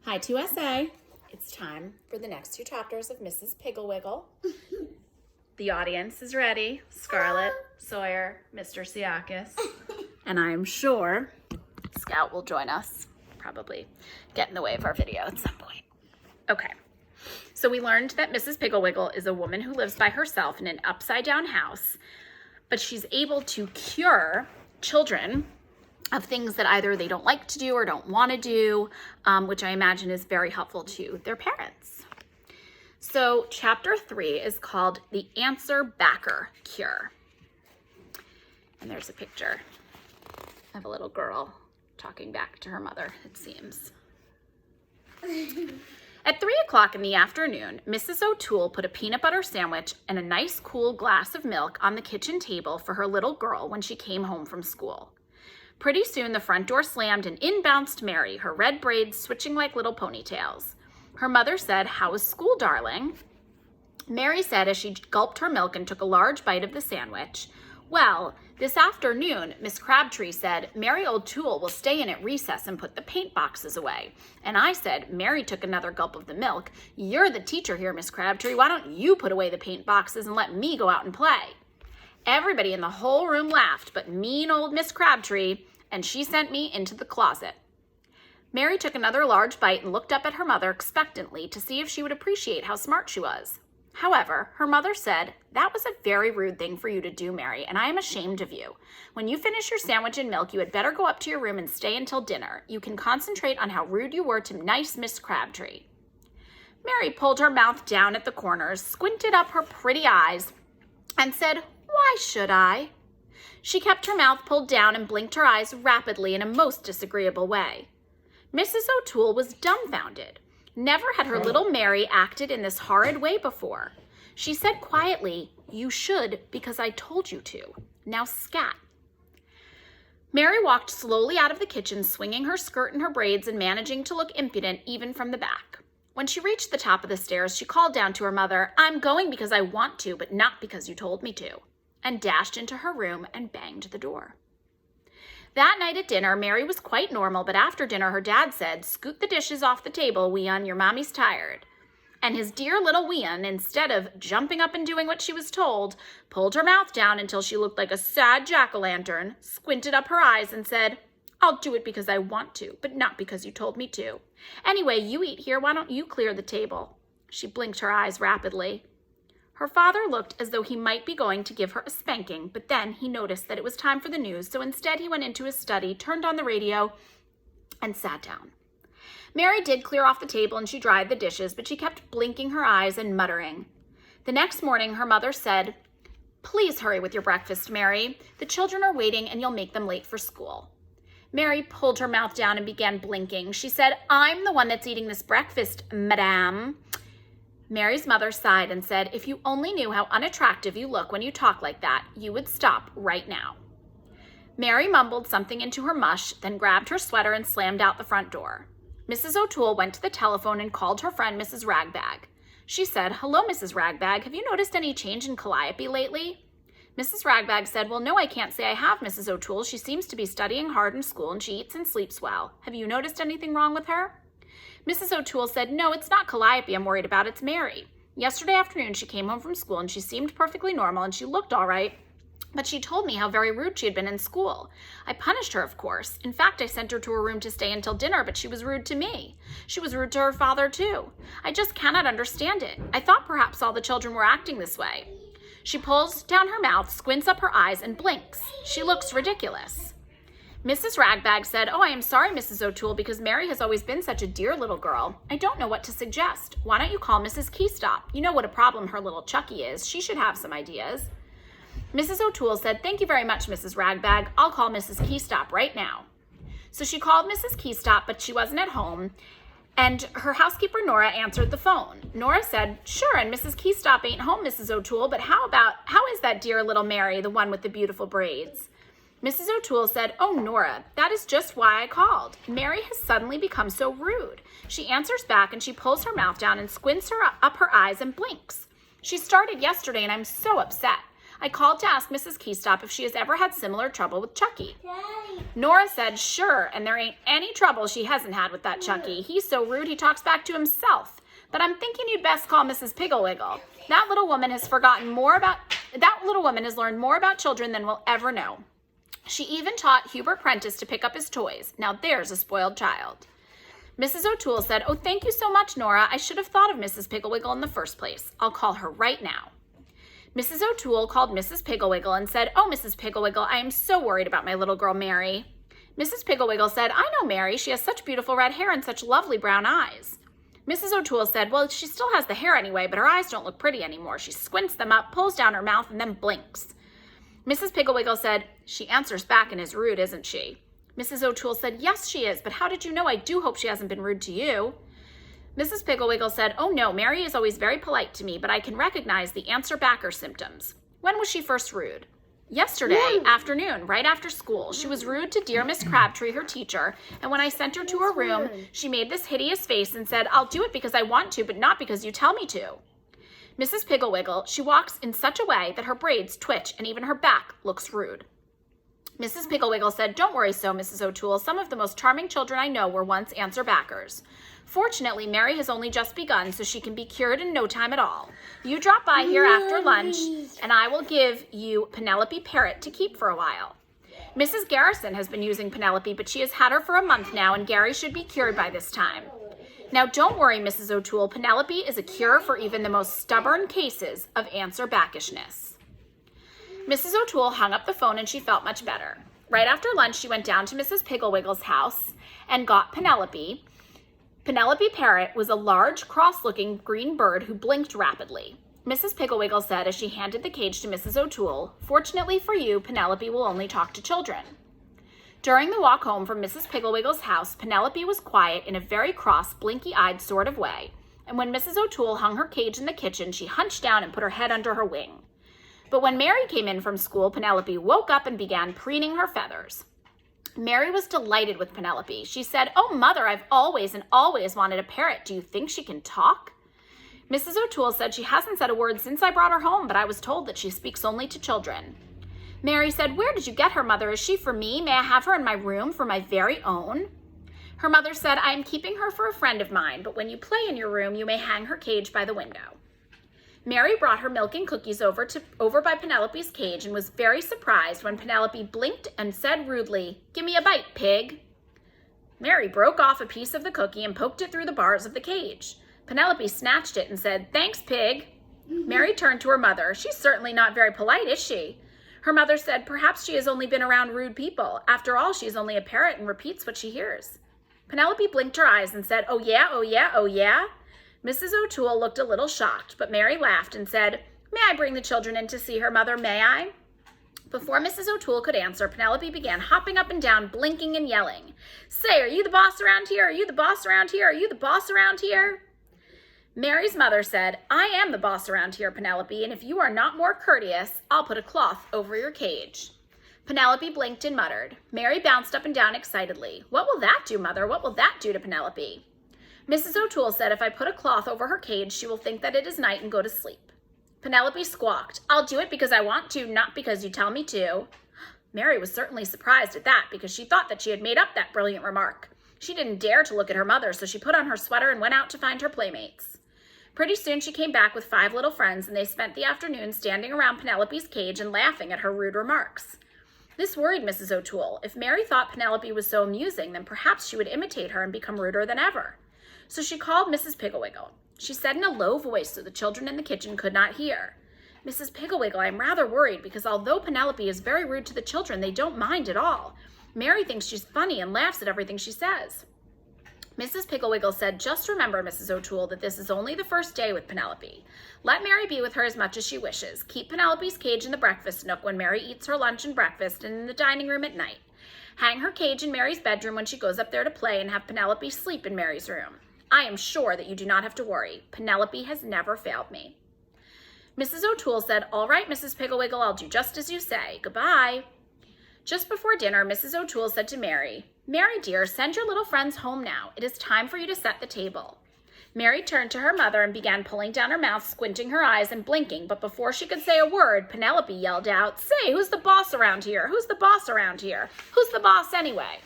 Hi 2SA. It's time for the next 2 chapters of Mrs. Piggle. The audience is ready. Scarlett, Sawyer, Mr. Siakis. And I'm sure Scout will join us. Probably get in the way of our video at some point. Okay. So we learned that Mrs. Piggle is a woman who lives by herself in an upside-down house, but she's able to cure children of things that either they don't like to do or don't want to do, which I imagine is very helpful to their parents. So chapter 3 is called The Answer Backer Cure. And there's a picture of a little girl talking back to her mother, it seems. At 3 o'clock in the afternoon, Mrs. O'Toole put a peanut butter sandwich and a nice cool glass of milk on the kitchen table for her little girl when she came home from school. Pretty soon the front door slammed and in bounced Mary, her red braids switching like little ponytails. Her mother said, "How was school, darling?" Mary said as she gulped her milk and took a large bite of the sandwich, "Well, this afternoon, Miss Crabtree said, Mary O'Toole will stay in at recess and put the paint boxes away." And I said, Mary took another gulp of the milk, "You're the teacher here, Miss Crabtree. Why don't you put away the paint boxes and let me go out and play?" Everybody in the whole room laughed, but mean old Miss Crabtree, and she sent me into the closet. Mary took another large bite and looked up at her mother expectantly to see if she would appreciate how smart she was. However, her mother said, "That was a very rude thing for you to do, Mary, and I am ashamed of you. When you finish your sandwich and milk, you had better go up to your room and stay until dinner. You can concentrate on how rude you were to nice Miss Crabtree." Mary pulled her mouth down at the corners, squinted up her pretty eyes, and said, "Why should I?" She kept her mouth pulled down and blinked her eyes rapidly in a most disagreeable way. Mrs. O'Toole was dumbfounded. Never had her little Mary acted in this horrid way before. She said quietly, "You should because I told you to. Now scat." Mary walked slowly out of the kitchen, swinging her skirt and her braids and managing to look impudent even from the back. When she reached the top of the stairs, she called down to her mother, "I'm going because I want to, but not because you told me to," and dashed into her room and banged the door. That night at dinner, Mary was quite normal, but after dinner her dad said, "Scoot the dishes off the table, Weon, your mommy's tired." And his dear little Weon, instead of jumping up and doing what she was told, pulled her mouth down until she looked like a sad jack-o'-lantern, squinted up her eyes and said, "I'll do it because I want to, but not because you told me to. Anyway, you eat here, why don't you clear the table?" She blinked her eyes rapidly. Her father looked as though he might be going to give her a spanking, but then he noticed that it was time for the news, so instead he went into his study, turned on the radio, and sat down. Mary did clear off the table and she dried the dishes, but she kept blinking her eyes and muttering. The next morning, her mother said, "Please hurry with your breakfast, Mary. The children are waiting and you'll make them late for school." Mary pulled her mouth down and began blinking. She said, "I'm the one that's eating this breakfast, madame." Mary's mother sighed and said, "If you only knew how unattractive you look when you talk like that, you would stop right now." Mary mumbled something into her mush, then grabbed her sweater and slammed out the front door. Mrs. O'Toole went to the telephone and called her friend Mrs. Ragbag. She said, "Hello, Mrs. Ragbag. Have you noticed any change in Calliope lately?" Mrs. Ragbag said, "Well, no, I can't say I have, Mrs. O'Toole. She seems to be studying hard in school and she eats and sleeps well. Have you noticed anything wrong with her?" Mrs. O'Toole said, "No, it's not Calliope I'm worried about, it's Mary. Yesterday afternoon she came home from school and she seemed perfectly normal and she looked all right, but she told me how very rude she had been in school. I punished her, of course. In fact, I sent her to her room to stay until dinner, but she was rude to me. She was rude to her father, too. I just cannot understand it. I thought perhaps all the children were acting this way." She pulls down her mouth, squints up her eyes, and blinks. She looks ridiculous. Mrs. Ragbag said, "Oh, I am sorry, Mrs. O'Toole, because Mary has always been such a dear little girl. I don't know what to suggest. Why don't you call Mrs. Keystop? You know what a problem her little Chucky is. She should have some ideas." Mrs. O'Toole said, "Thank you very much, Mrs. Ragbag. I'll call Mrs. Keystop right now." So she called Mrs. Keystop, but she wasn't at home, and her housekeeper, Nora, answered the phone. Nora said, "Sure, and Mrs. Keystop ain't home, Mrs. O'Toole, but how is that dear little Mary, the one with the beautiful braids?" Mrs. O'Toole said, "Oh, Nora, that is just why I called. Mary has suddenly become so rude. She answers back and she pulls her mouth down and squints up her eyes and blinks. She started yesterday and I'm so upset. I called to ask Mrs. Keystop if she has ever had similar trouble with Chucky. Daddy. Nora said, sure, and there ain't any trouble she hasn't had with that Chucky. He's so rude he talks back to himself. But I'm thinking you'd best call Mrs. Piggle. That little woman has learned more about children than we'll ever know. She even taught Hubert Prentice to pick up his toys. Now there's a spoiled child. Mrs. O'Toole said, oh, thank you so much, Nora. I should have thought of Mrs. Piggle in the first place. I'll call her right now. Mrs. O'Toole called Mrs. Piggle and said, oh, Mrs. Piggle, I am so worried about my little girl, Mary. Mrs. Piggle said, I know Mary. She has such beautiful red hair and such lovely brown eyes. Mrs. O'Toole said, well, she still has the hair anyway, but her eyes don't look pretty anymore. She squints them up, pulls down her mouth, and then blinks. Mrs. Piggle said, she answers back and is rude, isn't she? Mrs. O'Toole said, yes, she is, but how did you know? I do hope she hasn't been rude to you. Mrs. Piggle said, oh no, Mary is always very polite to me, but I can recognize the answer-backer symptoms. When was she first rude? Yesterday afternoon, right after school. She was rude to dear Miss Crabtree, her teacher, and when I sent her to her room, she made this hideous face and said, I'll do it because I want to, but not because you tell me to. Mrs. Piggle, she walks in such a way that her braids twitch and even her back looks rude. Mrs. Piggle said, don't worry so, Mrs. O'Toole. Some of the most charming children I know were once answer-backers. Fortunately, Mary has only just begun, so she can be cured in no time at all. You drop by here after lunch, and I will give you Penelope Parrot to keep for a while. Mrs. Garrison has been using Penelope, but she has had her for a month now, and Gary should be cured by this time. Now, don't worry, Mrs. O'Toole. Penelope is a cure for even the most stubborn cases of answer-backishness. Mrs. O'Toole hung up the phone, and she felt much better. Right after lunch, she went down to Mrs. Piggle's house and got Penelope. Penelope Parrot was a large, cross-looking green bird who blinked rapidly. Mrs. Piggle said as she handed the cage to Mrs. O'Toole, fortunately for you, Penelope will only talk to children. During the walk home from Mrs. Piggle's house, Penelope was quiet in a very cross, blinky-eyed sort of way, and when Mrs. O'Toole hung her cage in the kitchen, she hunched down and put her head under her wing. But when Mary came in from school, Penelope woke up and began preening her feathers. Mary was delighted with Penelope. She said, oh, Mother, I've always wanted a parrot. Do you think she can talk? Mrs. O'Toole said she hasn't said a word since I brought her home, but I was told that she speaks only to children. Mary said, where did you get her, Mother? Is she for me? May I have her in my room for my very own? Her mother said, I am keeping her for a friend of mine, but when you play in your room, you may hang her cage by the window. Mary brought her milk and cookies over by Penelope's cage and was very surprised when Penelope blinked and said rudely, give me a bite, pig. Mary broke off a piece of the cookie and poked it through the bars of the cage. Penelope snatched it and said, thanks, pig. Mary turned to her mother. She's certainly not very polite, is she? Her mother said, perhaps she has only been around rude people. After all, she's only a parrot and repeats what she hears. Penelope blinked her eyes and said, oh yeah, oh yeah, oh yeah? Mrs. O'Toole looked a little shocked, but Mary laughed and said, may I bring the children in to see her, Mother, may I? Before Mrs. O'Toole could answer, Penelope began hopping up and down, blinking and yelling. Say, are you the boss around here? Are you the boss around here? Are you the boss around here? Mary's mother said, I am the boss around here, Penelope, and if you are not more courteous, I'll put a cloth over your cage. Penelope blinked and muttered. Mary bounced up and down excitedly. What will that do, Mother? What will that do to Penelope? Mrs. O'Toole said if I put a cloth over her cage, she will think that it is night and go to sleep. Penelope squawked, I'll do it because I want to, not because you tell me to. Mary was certainly surprised at that because she thought that she had made up that brilliant remark. She didn't dare to look at her mother, so she put on her sweater and went out to find her playmates. Pretty soon she came back with 5 little friends, and they spent the afternoon standing around Penelope's cage and laughing at her rude remarks. This worried Mrs. O'Toole. If Mary thought Penelope was so amusing, then perhaps she would imitate her and become ruder than ever. So she called Mrs. Piggle. She said in a low voice so the children in the kitchen could not hear, Mrs. Piggle, I'm rather worried because although Penelope is very rude to the children, they don't mind at all. Mary thinks she's funny and laughs at everything she says. Mrs. Piggle said, just remember, Mrs. O'Toole, that this is only the first day with Penelope. Let Mary be with her as much as she wishes. Keep Penelope's cage in the breakfast nook when Mary eats her lunch and breakfast and in the dining room at night. Hang her cage in Mary's bedroom when she goes up there to play and have Penelope sleep in Mary's room. I am sure that you do not have to worry. Penelope has never failed me. Mrs. O'Toole said, all right, Mrs. Piggle, I'll do just as you say. Goodbye. Just before dinner, Mrs. O'Toole said to Mary, Mary, dear, send your little friends home now. It is time for you to set the table. Mary turned to her mother and began pulling down her mouth, squinting her eyes and blinking, but before she could say a word, Penelope yelled out, "Say, who's the boss around here? Who's the boss around here? Who's the boss anyway?"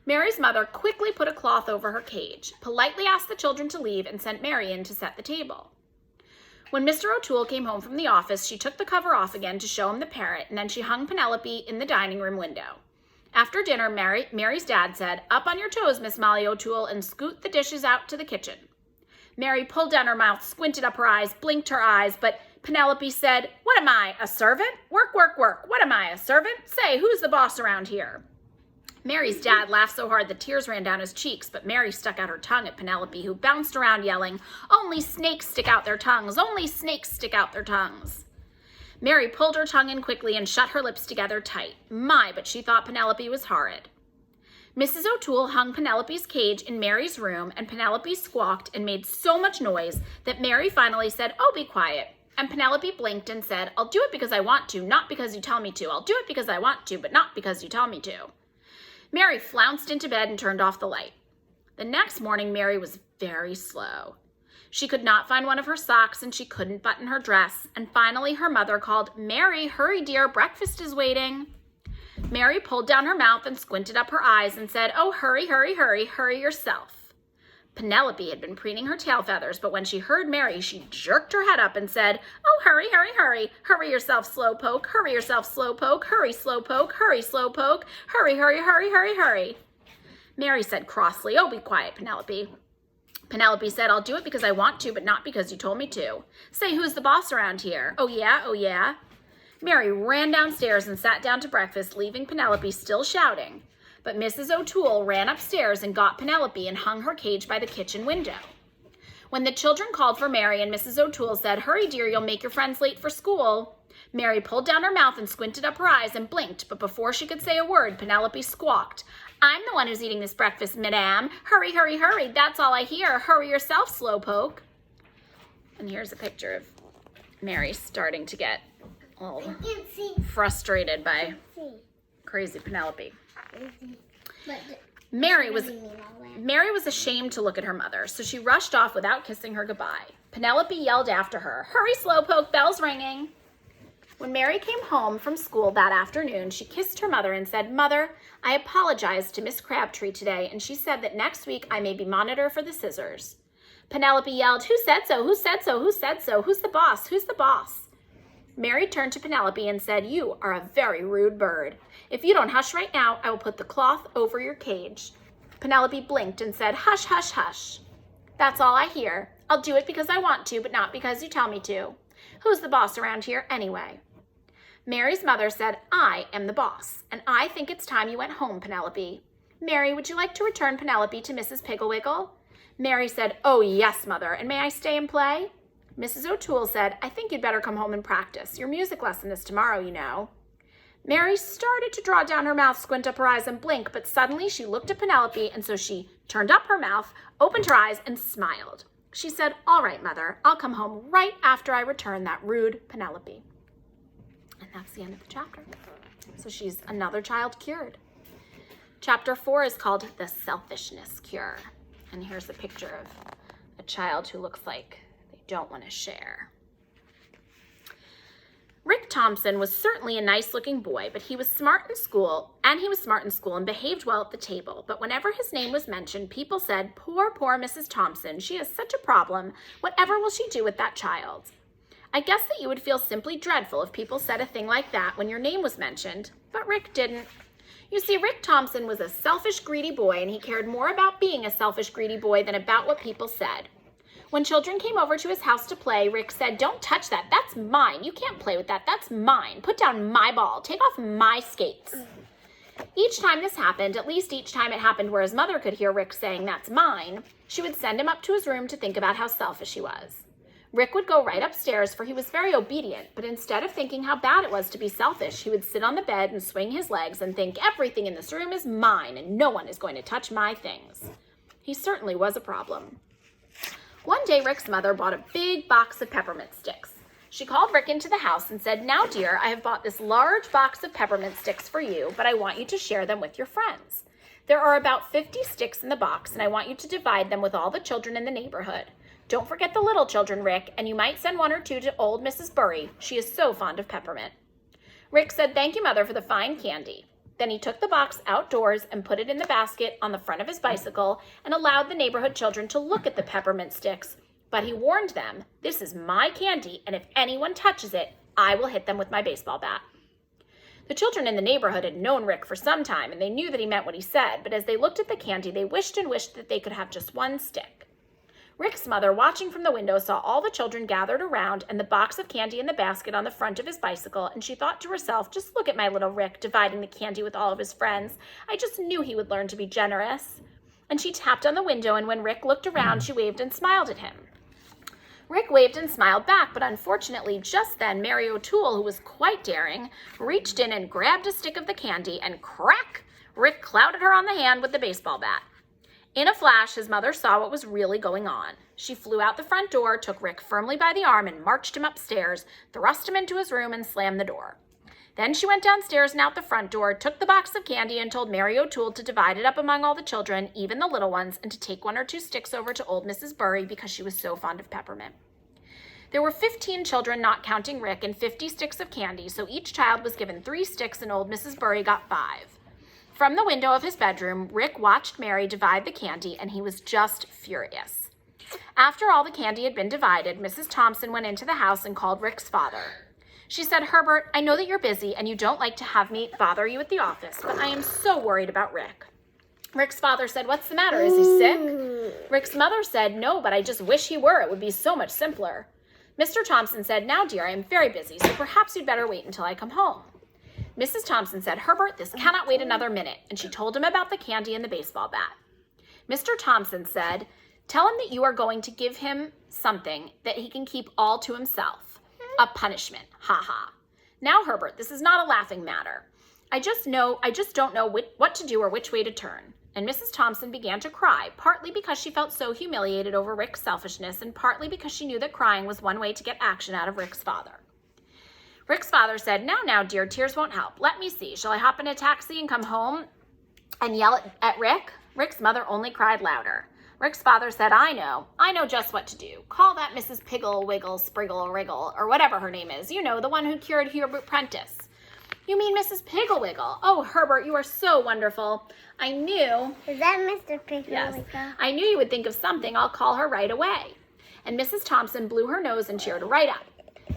Mary's mother quickly put a cloth over her cage, politely asked the children to leave, and sent Mary in to set the table. When Mr. O'Toole came home from the office, she took the cover off again to show him the parrot, and then she hung Penelope in the dining room window. After dinner, Mary's dad said, "Up on your toes, Miss Molly O'Toole, and scoot the dishes out to the kitchen." Mary pulled down her mouth, squinted up her eyes, blinked her eyes, but Penelope said, "What am I, a servant? Work, work, work. What am I, a servant? Say, who's the boss around here?" Mary's dad laughed so hard the tears ran down his cheeks, but Mary stuck out her tongue at Penelope, who bounced around yelling, "Only snakes stick out their tongues! Only snakes stick out their tongues!" Mary pulled her tongue in quickly and shut her lips together tight. My, but she thought Penelope was horrid. Mrs. O'Toole hung Penelope's cage in Mary's room, and Penelope squawked and made so much noise that Mary finally said, "Oh, be quiet." And Penelope blinked and said, "I'll do it because I want to, not because you tell me to. I'll do it because I want to, but not because you tell me to." Mary flounced into bed and turned off the light. The next morning, Mary was very slow. She could not find one of her socks and she couldn't button her dress. And finally, her mother called, "Mary, hurry, dear, breakfast is waiting." Mary pulled down her mouth and squinted up her eyes and said, "Oh, hurry, hurry, hurry, hurry yourself." Penelope had been preening her tail feathers, but when she heard Mary, she jerked her head up and said, "Oh, hurry, hurry, hurry, hurry yourself, slowpoke, hurry yourself, slowpoke, hurry, slowpoke, hurry, slowpoke, hurry, hurry, hurry, hurry, hurry." Mary said crossly, "Oh, be quiet, Penelope." Penelope said, "I'll do it because I want to, but not because you told me to. Say, who's the boss around here? Oh, yeah, oh, yeah." Mary ran downstairs and sat down to breakfast, leaving Penelope still shouting. But Mrs. O'Toole ran upstairs and got Penelope and hung her cage by the kitchen window. When the children called for Mary and Mrs. O'Toole said, "Hurry, dear, you'll make your friends late for school," Mary pulled down her mouth and squinted up her eyes and blinked, but before she could say a word, Penelope squawked, "I'm the one who's eating this breakfast, madame. Hurry, hurry, hurry, that's all I hear. Hurry yourself, slowpoke." And here's a picture of Mary starting to get a little frustrated by crazy Penelope. Mary was ashamed to look at her mother, so she rushed off without kissing her goodbye. Penelope yelled after her, "Hurry, slowpoke, bell's ringing." When Mary came home from school that afternoon, she kissed her mother and said, "Mother, I apologized to Miss Crabtree today, and she said that next week I may be monitor for the scissors." Penelope yelled, "Who said so? Who said so? Who said so? Who's the boss? Who's the boss?" Mary turned to Penelope and said, "You are a very rude bird. If you don't hush right now, I will put the cloth over your cage." Penelope blinked and said, "Hush, hush, hush. That's all I hear. I'll do it because I want to, but not because you tell me to. Who's the boss around here anyway?" Mary's mother said, "I am the boss, and I think it's time you went home, Penelope. Mary, would you like to return Penelope to Mrs. Piggle? Mary said, "Oh, yes, mother, and may I stay and play?" Mrs. O'Toole said, "I think you'd better come home and practice. Your music lesson is tomorrow, you know." Mary started to draw down her mouth, squint up her eyes, and blink, but suddenly she looked at Penelope, and so she turned up her mouth, opened her eyes, and smiled. She said, "All right, mother, I'll come home right after I return that rude Penelope." And that's the end of the chapter. So she's another child cured. Chapter 4 is called The Selfishness Cure. And here's a picture of a child who looks like they don't want to share. Rick Thompson was certainly a nice-looking boy, but he was smart in school, and behaved well at the table. But whenever his name was mentioned, people said, poor Mrs. Thompson, she has such a problem. Whatever will she do with that child?" I guess that you would feel simply dreadful if people said a thing like that when your name was mentioned, but Rick didn't. You see, Rick Thompson was a selfish, greedy boy, and he cared more about being a selfish, greedy boy than about what people said. When children came over to his house to play, Rick said, "Don't touch that. That's mine. You can't play with that. That's mine. Put down my ball. Take off my skates." Each time this happened, at least each time it happened where his mother could hear Rick saying, "That's mine," she would send him up to his room to think about how selfish he was. Rick would go right upstairs, for he was very obedient, but instead of thinking how bad it was to be selfish, he would sit on the bed and swing his legs and think, "Everything in this room is mine, and no one is going to touch my things." He certainly was a problem. One day, Rick's mother bought a big box of peppermint sticks. She called Rick into the house and said, "Now, dear, I have bought this large box of peppermint sticks for you, but I want you to share them with your friends. There are about 50 sticks in the box, and I want you to divide them with all the children in the neighborhood. Don't forget the little children, Rick, and you might send 1 or 2 to old Mrs. Bury. She is so fond of peppermint." Rick said, "Thank you, Mother, for the fine candy." Then he took the box outdoors and put it in the basket on the front of his bicycle and allowed the neighborhood children to look at the peppermint sticks. But he warned them, "This is my candy, and if anyone touches it, I will hit them with my baseball bat." The children in the neighborhood had known Rick for some time, and they knew that he meant what he said, but as they looked at the candy, they wished and wished that they could have just 1 stick. Rick's mother, watching from the window, saw all the children gathered around and the box of candy in the basket on the front of his bicycle, and she thought to herself, "Just look at my little Rick dividing the candy with all of his friends. I just knew he would learn to be generous." And she tapped on the window, and when Rick looked around, she waved and smiled at him. Rick waved and smiled back, but unfortunately, just then, Mary O'Toole, who was quite daring, reached in and grabbed a stick of the candy, and crack! Rick clouted her on the hand with the baseball bat. In a flash, his mother saw what was really going on. She flew out the front door, took Rick firmly by the arm, and marched him upstairs, thrust him into his room, and slammed the door. Then she went downstairs and out the front door, took the box of candy, and told Mary O'Toole to divide it up among all the children, even the little ones, and to take 1 or 2 sticks over to old Mrs. Bury because she was so fond of peppermint. There were 15 children, not counting Rick, and 50 sticks of candy, so each child was given 3 sticks, and old Mrs. Bury got 5. From the window of his bedroom, Rick watched Mary divide the candy, and he was just furious. After all the candy had been divided, Mrs. Thompson went into the house and called Rick's father. She said, "Herbert, I know that you're busy and you don't like to have me bother you at the office, but I am so worried about Rick." Rick's father said, "What's the matter? Is he sick?" Rick's mother said, "No, but I just wish he were. It would be so much simpler." Mr. Thompson said, "Now, dear, I am very busy, so perhaps you'd better wait until I come home." Mrs. Thompson said, "Herbert, this cannot wait another minute," and she told him about the candy and the baseball bat. Mr. Thompson said, "Tell him that you are going to give him something that he can keep all to himself. A punishment. Ha ha. Now, Herbert, this is not a laughing matter. I just don't know what to do or which way to turn." And Mrs. Thompson began to cry, partly because she felt so humiliated over Rick's selfishness, and partly because she knew that crying was one way to get action out of Rick's father. Rick's father said, Now, dear, tears won't help. Let me see. Shall I hop in a taxi and come home and yell at Rick?" Rick's mother only cried louder. Rick's father said, I know just what to do. Call that Mrs. Piggle, Wiggle, Spriggle, Wriggle, or whatever her name is. You know, the one who cured Hubert Prentice." "You mean Mrs. Piggle Wiggle? Oh, Herbert, you are so wonderful. I knew..." Is that Mr. Piggle Yes. Wiggle? "I knew you would think of something. I'll call her right away." And Mrs. Thompson blew her nose and cheered right up.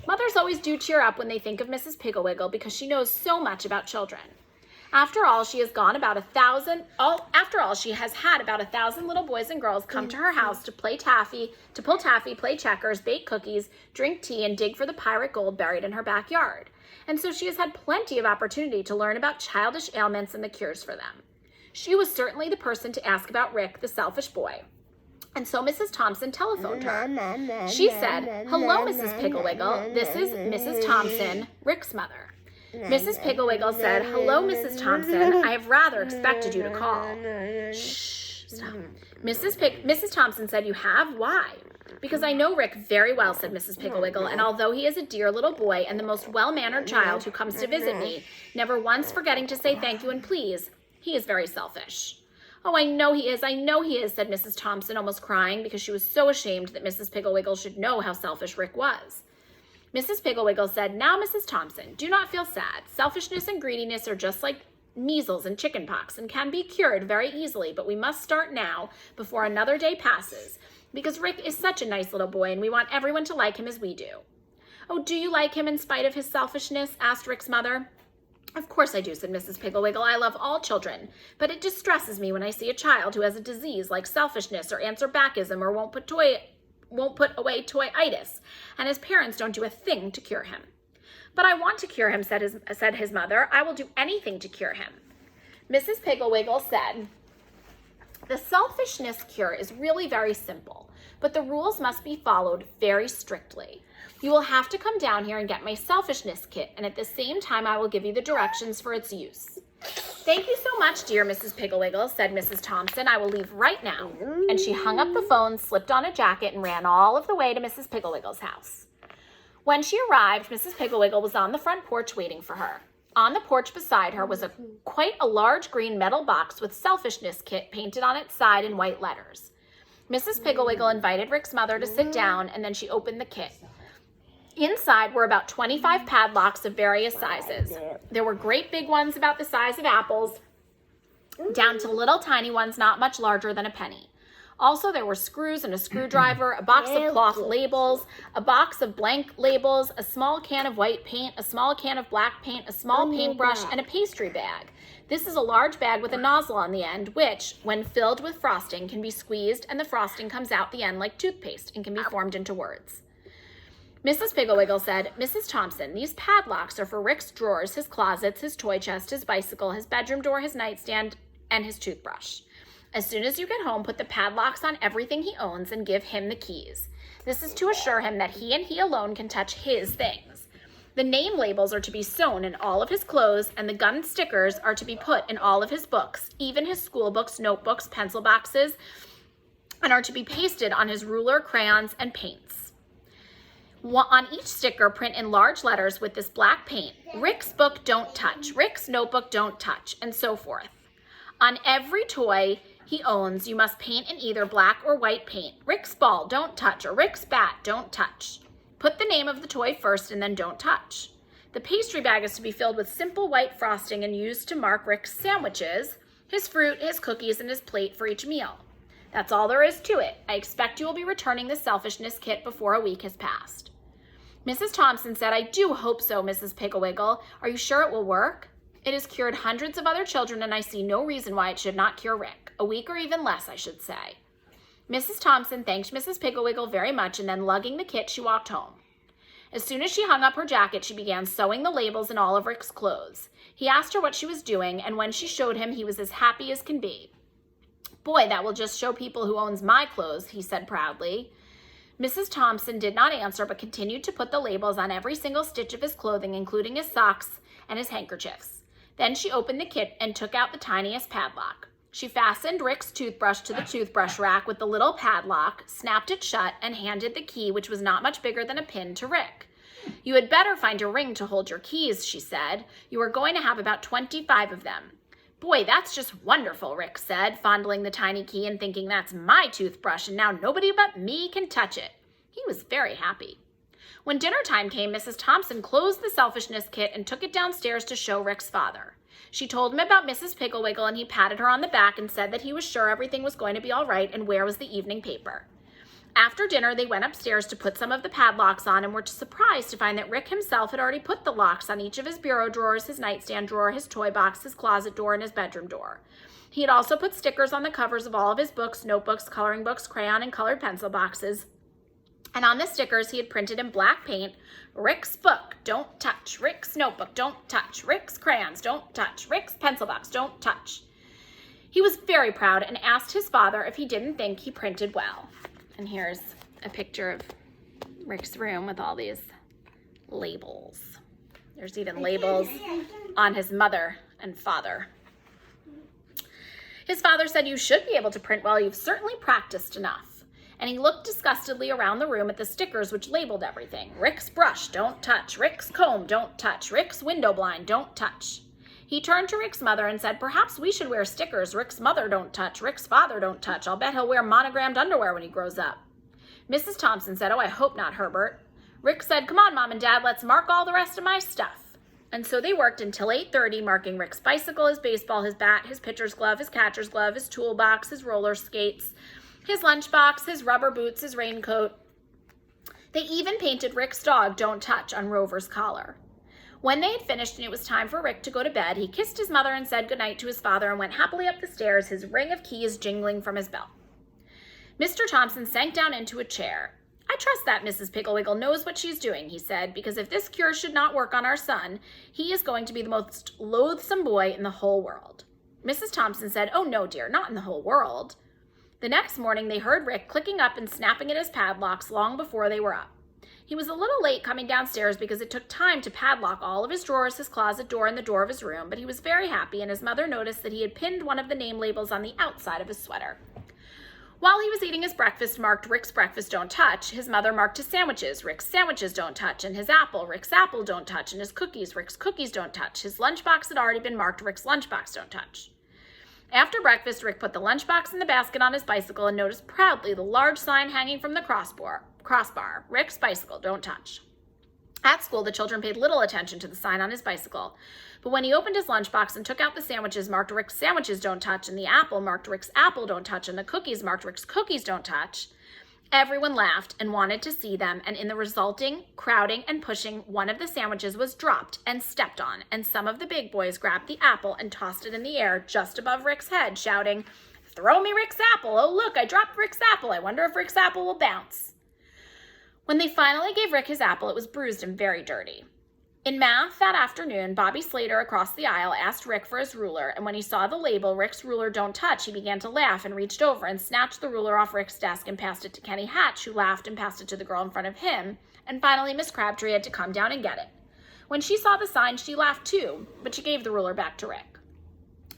Mothers always do cheer up when they think of Mrs. Piggle Wiggle because she knows so much about children. After all, she has had about 1,000 little boys and girls come to her house to pull taffy, play checkers, bake cookies, drink tea, and dig for the pirate gold buried in her backyard. And so she has had plenty of opportunity to learn about childish ailments and the cures for them. She was certainly the person to ask about Rick, the selfish boy. And so Mrs. Thompson telephoned her. She said, "Hello, Mrs. Piggle Wiggle. This is Mrs. Thompson, Rick's mother." Mrs. Piggle Wiggle said, "Hello, Mrs. Thompson. I have rather expected you to call." "Shh, stop." Mrs. Thompson said, "You have? Why?" "Because I know Rick very well," said Mrs. Piggle Wiggle, "and although he is a dear little boy and the most well-mannered child who comes to visit me, never once forgetting to say thank you and please, he is very selfish." "Oh, I know he is, said Mrs. Thompson, almost crying because she was so ashamed that Mrs. Piggle Wiggle should know how selfish Rick was. Mrs. Piggle Wiggle said, "Now, Mrs. Thompson, do not feel sad. Selfishness and greediness are just like measles and chicken pox and can be cured very easily, but we must start now before another day passes, because Rick is such a nice little boy and we want everyone to like him as we do." "Oh, do you like him in spite of his selfishness?" asked Rick's mother. "Of course I do," said Mrs. Piggle Wiggle. "I love all children, but it distresses me when I see a child who has a disease like selfishness or answer-backism or won't put away toyitis, and his parents don't do a thing to cure him." "But I want to cure him," said his mother. "I will do anything to cure him." Mrs. Piggle Wiggle said, "The selfishness cure is really very simple, but the rules must be followed very strictly. You will have to come down here and get my selfishness kit, and at the same time I will give you the directions for its use." "Thank you so much, dear Mrs. Piggle Wiggle," said Mrs. Thompson. "I will leave right now." And she hung up the phone, slipped on a jacket, and ran all of the way to Mrs. Piggle Wiggle's house. When she arrived, Mrs. Piggle Wiggle was on the front porch waiting for her. On the porch beside her was quite a large green metal box with selfishness kit painted on its side in white letters. Mrs. Piggle invited Rick's mother to sit down, and then she opened the kit. Inside were about 25 padlocks of various sizes. There were great big ones about the size of apples, down to little tiny ones not much larger than a penny. Also, there were screws and a screwdriver, a box of cloth labels, a box of blank labels, a small can of white paint, a small can of black paint, a small paintbrush, and a pastry bag. This is a large bag with a nozzle on the end, which, when filled with frosting, can be squeezed and the frosting comes out the end like toothpaste and can be formed into words. Mrs. Piggle said, "Mrs. Thompson, these padlocks are for Rick's drawers, his closets, his toy chest, his bicycle, his bedroom door, his nightstand, and his toothbrush. As soon as you get home, put the padlocks on everything he owns and give him the keys. This is to assure him that he and he alone can touch his things. The name labels are to be sewn in all of his clothes, and the gun stickers are to be put in all of his books, even his school books, notebooks, pencil boxes, and are to be pasted on his ruler, crayons, and paints. On each sticker, print in large letters with this black paint, Rick's book don't touch, Rick's notebook don't touch, and so forth. On every toy he owns, you must paint in either black or white paint. Rick's ball, don't touch, or Rick's bat, don't touch. Put the name of the toy first and then don't touch. The pastry bag is to be filled with simple white frosting and used to mark Rick's sandwiches, his fruit, his cookies, and his plate for each meal. That's all there is to it. I expect you will be returning the selfishness kit before a week has passed." Mrs. Thompson said, "I do hope so, Mrs. Piggle. Are you sure it will work? It has cured hundreds of other children, and I see no reason why it should not cure Rick. A week or even less, I should say." Mrs. Thompson thanked Mrs. Piggle very much, and then lugging the kit, she walked home. As soon as she hung up her jacket, she began sewing the labels in all of Rick's clothes. He asked her what she was doing, and when she showed him, he was as happy as can be. "Boy, that will just show people who owns my clothes," he said proudly. Mrs. Thompson did not answer, but continued to put the labels on every single stitch of his clothing, including his socks and his handkerchiefs. Then she opened the kit and took out the tiniest padlock. She fastened Rick's toothbrush to the toothbrush rack with the little padlock, snapped it shut, and handed the key, which was not much bigger than a pin, to Rick. "You had better find a ring to hold your keys," she said. "You are going to have about 25 of them." "Boy, that's just wonderful," Rick said, fondling the tiny key and thinking, "That's my toothbrush, and now nobody but me can touch it." He was very happy. When dinner time came, Mrs. Thompson closed the selfishness kit and took it downstairs to show Rick's father. She told him about Mrs. Piggle, and he patted her on the back and said that he was sure everything was going to be all right and where was the evening paper. After dinner, they went upstairs to put some of the padlocks on and were surprised to find that Rick himself had already put the locks on each of his bureau drawers, his nightstand drawer, his toy box, his closet door, and his bedroom door. He had also put stickers on the covers of all of his books, notebooks, coloring books, crayon, and colored pencil boxes. And on the stickers, he had printed in black paint, "Rick's book, don't touch. Rick's notebook, don't touch. Rick's crayons, don't touch. Rick's pencil box, don't touch." He was very proud and asked his father if he didn't think he printed well. And here's a picture of Rick's room with all these labels. There's even labels on his mother and father. His father said, "You should be able to print well. You've certainly practiced enough." And he looked disgustedly around the room at the stickers which labeled everything. "Rick's brush, don't touch. Rick's comb, don't touch. Rick's window blind, don't touch." He turned to Rick's mother and said, "Perhaps we should wear stickers. Rick's mother don't touch. Rick's father don't touch. I'll bet he'll wear monogrammed underwear when he grows up." Mrs. Thompson said, "Oh, I hope not, Herbert." Rick said, "Come on, Mom and Dad, let's mark all the rest of my stuff." And so they worked until 8:30, marking Rick's bicycle, his baseball, his bat, his pitcher's glove, his catcher's glove, his toolbox, his roller skates, his lunchbox, his rubber boots, his raincoat. They even painted Rick's dog, Don't Touch, on Rover's collar. When they had finished and it was time for Rick to go to bed, he kissed his mother and said goodnight to his father and went happily up the stairs, his ring of keys jingling from his belt. Mr. Thompson sank down into a chair. "I trust that Mrs. Piggle knows what she's doing," he said, "because if this cure should not work on our son, he is going to be the most loathsome boy in the whole world." Mrs. Thompson said, "Oh no, dear, not in the whole world." The next morning, they heard Rick clicking up and snapping at his padlocks long before they were up. He was a little late coming downstairs because it took time to padlock all of his drawers, his closet door, and the door of his room, but he was very happy, and his mother noticed that he had pinned one of the name labels on the outside of his sweater. While he was eating his breakfast marked Rick's breakfast don't touch, his mother marked his sandwiches, Rick's sandwiches don't touch, and his apple, Rick's apple don't touch, and his cookies, Rick's cookies don't touch. His lunchbox had already been marked Rick's lunchbox don't touch. After breakfast, Rick put the lunchbox in the basket on his bicycle and noticed proudly the large sign hanging from the crossbar, Rick's bicycle don't touch. At school, the children paid little attention to the sign on his bicycle, but when he opened his lunchbox and took out the sandwiches marked Rick's sandwiches don't touch, and the apple marked Rick's apple don't touch, and the cookies marked Rick's cookies don't touch, everyone laughed and wanted to see them, and in the resulting crowding and pushing, one of the sandwiches was dropped and stepped on, and some of the big boys grabbed the apple and tossed it in the air just above Rick's head, shouting, "Throw me Rick's apple! Oh, look, I dropped Rick's apple. I wonder if Rick's apple will bounce." When they finally gave Rick his apple, it was bruised and very dirty. In math that afternoon, Bobby Slater across the aisle asked Rick for his ruler, and when he saw the label, Rick's ruler don't touch, he began to laugh and reached over and snatched the ruler off Rick's desk and passed it to Kenny Hatch, who laughed and passed it to the girl in front of him, and finally Miss Crabtree had to come down and get it. When she saw the sign, she laughed too, but she gave the ruler back to Rick.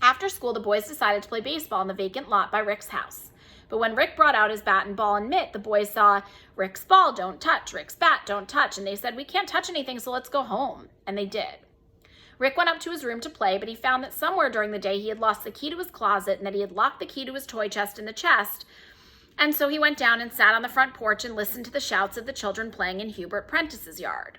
After school, the boys decided to play baseball in the vacant lot by Rick's house. But when Rick brought out his bat and ball and mitt, the boys saw Rick's ball don't touch, Rick's bat don't touch, and they said, "We can't touch anything, so let's go home." And they did. Rick went up to his room to play, but he found that somewhere during the day he had lost the key to his closet and that he had locked the key to his toy chest in the chest. And so he went down and sat on the front porch and listened to the shouts of the children playing in Hubert Prentice's yard.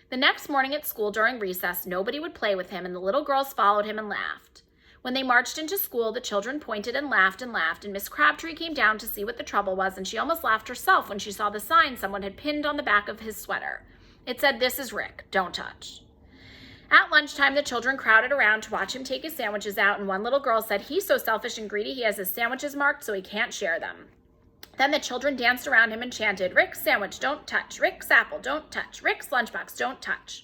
The next morning at school during recess, nobody would play with him, and the little girls followed him and laughed. When they marched into school, the children pointed and laughed, and Miss Crabtree came down to see what the trouble was, and she almost laughed herself when she saw the sign someone had pinned on the back of his sweater. It said, "This is Rick, don't touch." At lunchtime, the children crowded around to watch him take his sandwiches out, and one little girl said, "He's so selfish and greedy, he has his sandwiches marked so he can't share them." Then the children danced around him and chanted, "Rick's sandwich, don't touch. Rick's apple, don't touch. Rick's lunchbox, don't touch."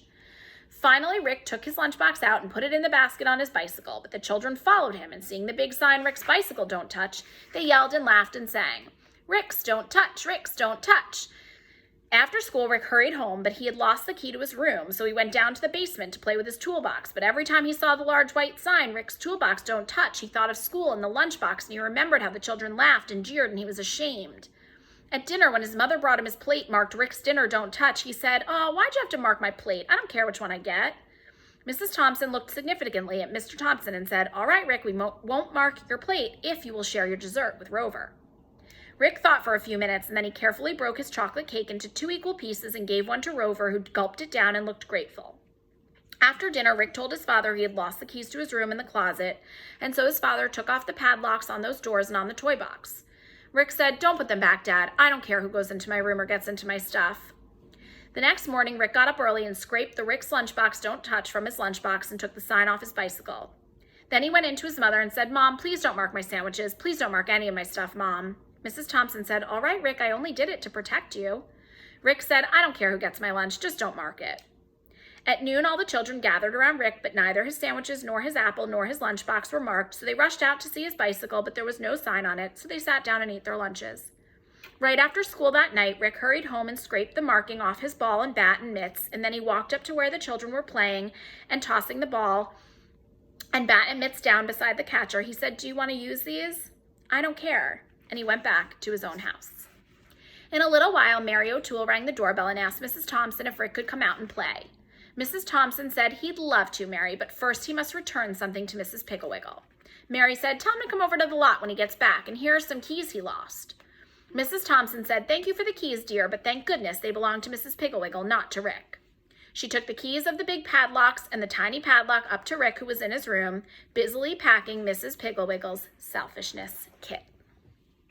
Finally, Rick took his lunchbox out and put it in the basket on his bicycle, but the children followed him, and seeing the big sign, "Rick's bicycle don't touch," they yelled and laughed and sang, "Rick's don't touch, Rick's don't touch." After school, Rick hurried home, but he had lost the key to his room, so he went down to the basement to play with his toolbox. But every time he saw the large white sign, "Rick's toolbox don't touch," he thought of school and the lunchbox, and he remembered how the children laughed and jeered, and he was ashamed. At dinner, when his mother brought him his plate marked "Rick's dinner don't touch," he said, "Oh, why'd you have to mark my plate? I don't care which one I get." Mrs. Thompson looked significantly at Mr. Thompson and said, "All right, Rick, we won't mark your plate if you will share your dessert with Rover." Rick thought for a few minutes, and then he carefully broke his chocolate cake into 2 equal pieces and gave one to Rover, who gulped it down and looked grateful. After dinner, Rick told his father he had lost the keys to his room in the closet, and so his father took off the padlocks on those doors and on the toy box. Rick said, "Don't put them back, Dad. I don't care who goes into my room or gets into my stuff." The next morning, Rick got up early and scraped the Rick's lunchbox don't touch from his lunchbox and took the sign off his bicycle. Then he went in to his mother and said, "Mom, please don't mark my sandwiches. Please don't mark any of my stuff, Mom." Mrs. Thompson said, "All right, Rick, I only did it to protect you." Rick said, "I don't care who gets my lunch, just don't mark it." At noon, all the children gathered around Rick, but neither his sandwiches nor his apple nor his lunchbox were marked, so they rushed out to see his bicycle, but there was no sign on it, so they sat down and ate their lunches. Right after school that night, Rick hurried home and scraped the marking off his ball and bat and mitts, and then he walked up to where the children were playing and tossing the ball and bat and mitts down beside the catcher. He said, "Do you want to use these?" "I don't care," and he went back to his own house. In a little while, Mary O'Toole rang the doorbell and asked Mrs. Thompson if Rick could come out and play. Mrs. Thompson said he'd love to, Mary, but first he must return something to Mrs. Piggle. Mary said, "Tell him to come over to the lot when he gets back, and here are some keys he lost." Mrs. Thompson said, "Thank you for the keys, dear, but thank goodness they belong to Mrs. Piggle, not to Rick." She took the keys of the big padlocks and the tiny padlock up to Rick, who was in his room, busily packing Mrs. Piggle's selfishness kit.